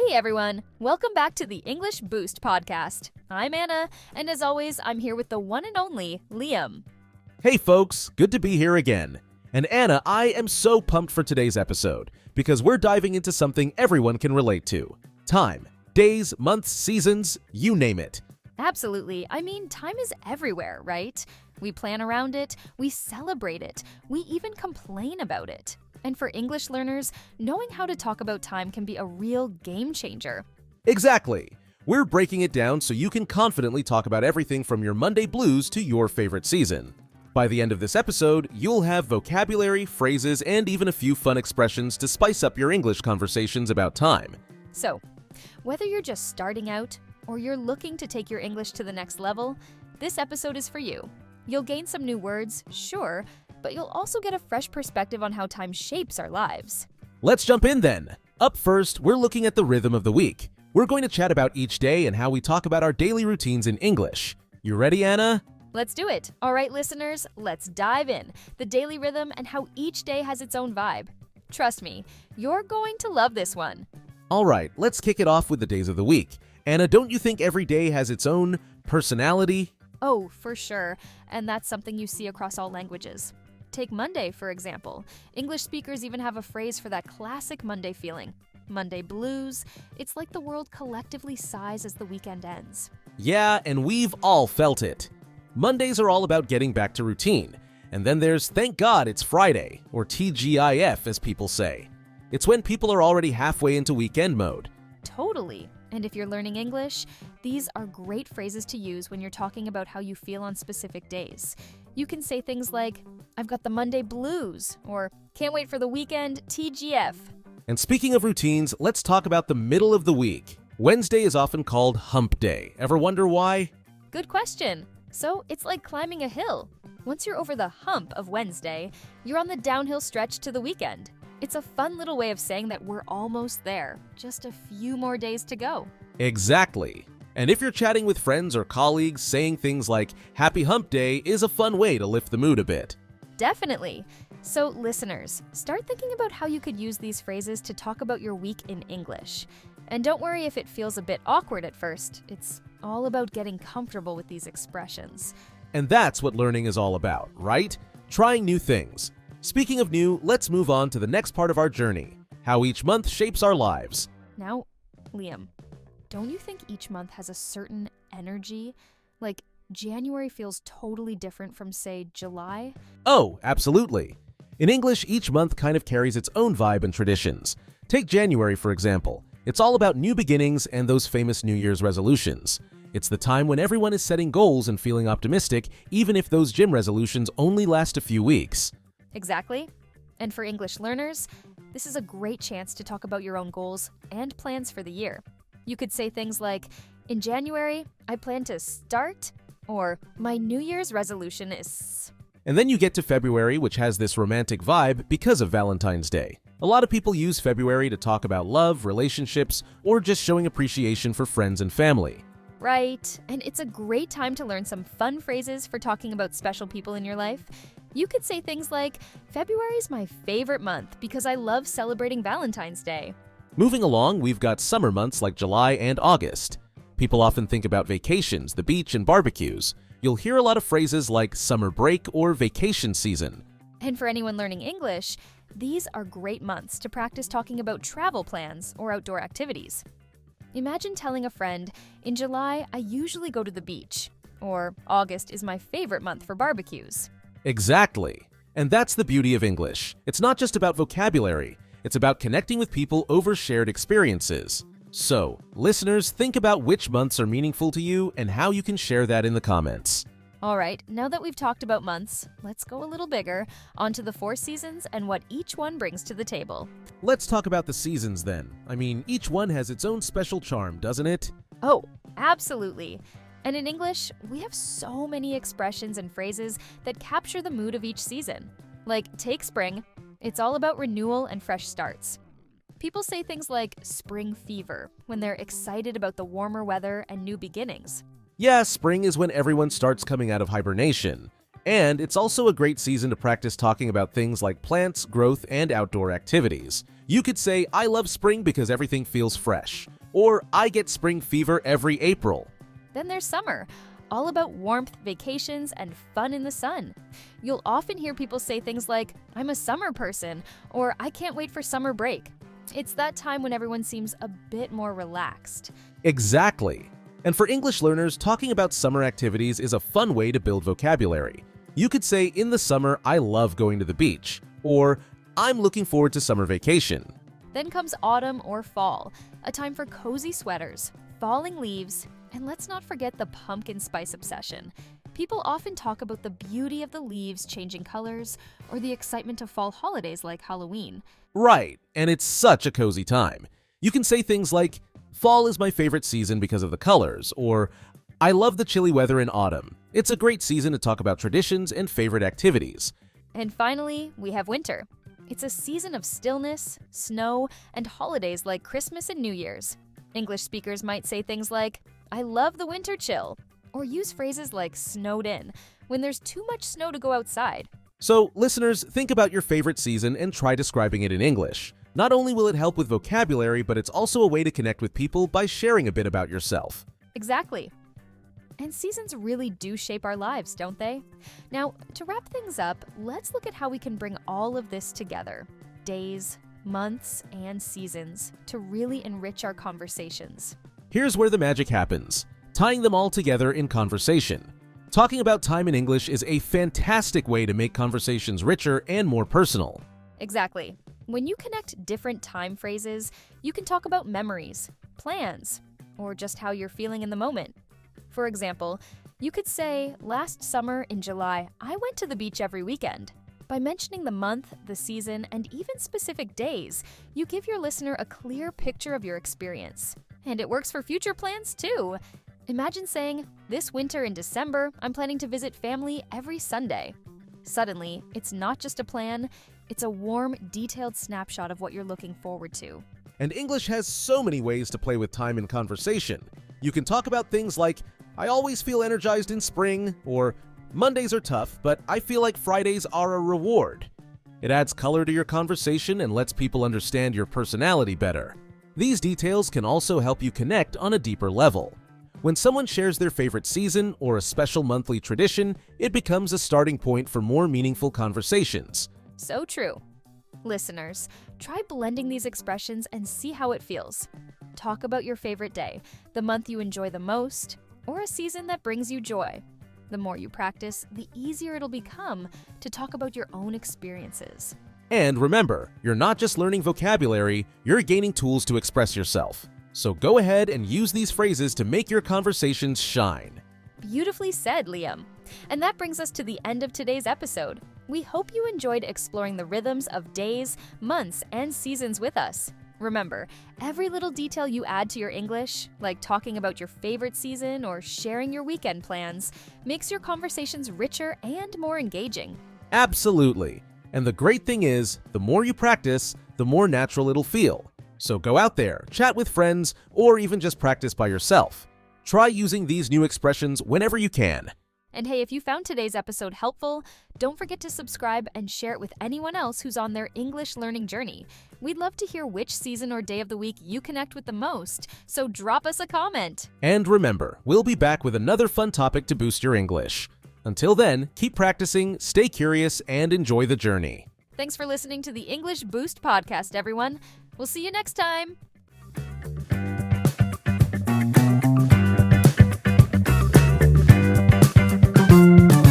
Hey everyone, welcome back to the English Boost podcast. I'm Anna, and as always, I'm here with the one and only Liam. Hey folks, good to be here again. And Anna, I am so pumped for today's episode because we're diving into something everyone can relate to. Time, days, months, seasons, you name it. Absolutely. I mean, time is everywhere, right? We plan around it, we celebrate it, we even complain about it. And for English learners, knowing how to talk about time can be a real game changer. Exactly. We're breaking it down so you can confidently talk about everything from your Monday blues to your favorite season. By the end of this episode, you'll have vocabulary, phrases, and even a few fun expressions to spice up your English conversations about time. So, whether you're just starting out or you're looking to take your English to the next level, this episode is for you. You'll gain some new words, sure, but you'll also get a fresh perspective on how time shapes our lives. Let's jump in then. Up first, we're looking at the rhythm of the week. We're going to chat about each day and how we talk about our daily routines in English. You ready, Anna? Let's do it. All right, listeners, let's dive in. The daily rhythm and how each day has its own vibe. Trust me, you're going to love this one. All right, let's kick it off with the days of the week. Anna, don't you think every day has its own personality? Oh, for sure. And that's something you see across all languages. Take Monday, for example. English speakers even have a phrase for that classic Monday feeling. Monday blues. It's like the world collectively sighs as the weekend ends. Yeah, and we've all felt it. Mondays are all about getting back to routine. And then there's Thank God It's Friday, or TGIF as people say. It's when people are already halfway into weekend mode. Totally. And if you're learning English, these are great phrases to use when you're talking about how you feel on specific days. You can say things like, I've got the Monday blues, or can't wait for the weekend, TGF. And speaking of routines, let's talk about the middle of the week. Wednesday is often called Hump Day. Ever wonder why? Good question. So it's like climbing a hill. Once you're over the hump of Wednesday, you're on the downhill stretch to the weekend. It's a fun little way of saying that we're almost there, just a few more days to go. Exactly. And if you're chatting with friends or colleagues, saying things like Happy Hump Day is a fun way to lift the mood a bit. Definitely. So listeners, start thinking about how you could use these phrases to talk about your week in English. And don't worry if it feels a bit awkward at first. It's all about getting comfortable with these expressions. And that's what learning is all about, right? Trying new things. Speaking of new, let's move on to the next part of our journey, how each month shapes our lives. Now, Liam, don't you think each month has a certain energy? Like, January feels totally different from, say, July? Oh, absolutely. In English, each month kind of carries its own vibe and traditions. Take January, for example. It's all about new beginnings and those famous New Year's resolutions. It's the time when everyone is setting goals and feeling optimistic, even if those gym resolutions only last a few weeks. Exactly. And for English learners, this is a great chance to talk about your own goals and plans for the year. You could say things like, in January, I plan to start, or my New Year's resolution is... And then you get to February, which has this romantic vibe because of Valentine's Day. A lot of people use February to talk about love, relationships, or just showing appreciation for friends and family. Right, and it's a great time to learn some fun phrases for talking about special people in your life. You could say things like, February is my favorite month because I love celebrating Valentine's Day. Moving along, we've got summer months like July and August. People often think about vacations, the beach, and barbecues. You'll hear a lot of phrases like summer break or vacation season. And for anyone learning English, these are great months to practice talking about travel plans or outdoor activities. Imagine telling a friend, in July, I usually go to the beach, or August is my favorite month for barbecues. Exactly. And that's the beauty of English. It's not just about vocabulary. It's about connecting with people over shared experiences. So, listeners, think about which months are meaningful to you and how you can share that in the comments. All right, now that we've talked about months, let's go a little bigger, onto the 4 seasons and what each one brings to the table. Let's talk about the seasons then. I mean, each one has its own special charm, doesn't it? Oh, absolutely. And in English, we have so many expressions and phrases that capture the mood of each season. Like, take spring. It's all about renewal and fresh starts. People say things like spring fever when they're excited about the warmer weather and new beginnings. Yeah, spring is when everyone starts coming out of hibernation. And it's also a great season to practice talking about things like plants, growth, and outdoor activities. You could say, I love spring because everything feels fresh. Or, I get spring fever every April. Then there's summer, all about warmth, vacations, and fun in the sun. You'll often hear people say things like, I'm a summer person, or I can't wait for summer break. It's that time when everyone seems a bit more relaxed. Exactly. And for English learners, talking about summer activities is a fun way to build vocabulary. You could say, in the summer, I love going to the beach, or I'm looking forward to summer vacation. Then comes autumn or fall, a time for cozy sweaters, falling leaves, and let's not forget the pumpkin spice obsession. People often talk about the beauty of the leaves changing colors or the excitement of fall holidays like Halloween. Right, and it's such a cozy time. You can say things like, fall is my favorite season because of the colors, or I love the chilly weather in autumn. It's a great season to talk about traditions and favorite activities. And finally, we have winter. It's a season of stillness, snow, and holidays like Christmas and New Year's. English speakers might say things like, I love the winter chill, or use phrases like snowed in when there's too much snow to go outside. So, listeners, think about your favorite season and try describing it in English. Not only will it help with vocabulary, but it's also a way to connect with people by sharing a bit about yourself. Exactly. And seasons really do shape our lives, don't they? Now, to wrap things up, let's look at how we can bring all of this together. Days, months, and seasons to really enrich our conversations. Here's where the magic happens, tying them all together in conversation. Talking about time in English is a fantastic way to make conversations richer and more personal. Exactly. When you connect different time phrases, you can talk about memories, plans, or just how you're feeling in the moment. For example, you could say, last summer in July, I went to the beach every weekend. By mentioning the month, the season, and even specific days, you give your listener a clear picture of your experience. And it works for future plans too. Imagine saying, this winter in December, I'm planning to visit family every Sunday. Suddenly, it's not just a plan, it's a warm, detailed snapshot of what you're looking forward to. And English has so many ways to play with time in conversation. You can talk about things like, I always feel energized in spring, or Mondays are tough, but I feel like Fridays are a reward. It adds color to your conversation and lets people understand your personality better. These details can also help you connect on a deeper level. When someone shares their favorite season or a special monthly tradition, it becomes a starting point for more meaningful conversations. So true. Listeners, try blending these expressions and see how it feels. Talk about your favorite day, the month you enjoy the most, or a season that brings you joy. The more you practice, the easier it'll become to talk about your own experiences. And remember, you're not just learning vocabulary, you're gaining tools to express yourself. So go ahead and use these phrases to make your conversations shine. Beautifully said, Liam. And that brings us to the end of today's episode. We hope you enjoyed exploring the rhythms of days, months, and seasons with us. Remember, every little detail you add to your English, like talking about your favorite season or sharing your weekend plans, makes your conversations richer and more engaging. Absolutely. And the great thing is, the more you practice, the more natural it'll feel. So go out there, chat with friends, or even just practice by yourself. Try using these new expressions whenever you can. And hey, if you found today's episode helpful, don't forget to subscribe and share it with anyone else who's on their English learning journey. We'd love to hear which season or day of the week you connect with the most, so drop us a comment. And remember, we'll be back with another fun topic to boost your English. Until then, keep practicing, stay curious, and enjoy the journey. Thanks for listening to the English Boost podcast, everyone. We'll see you next time.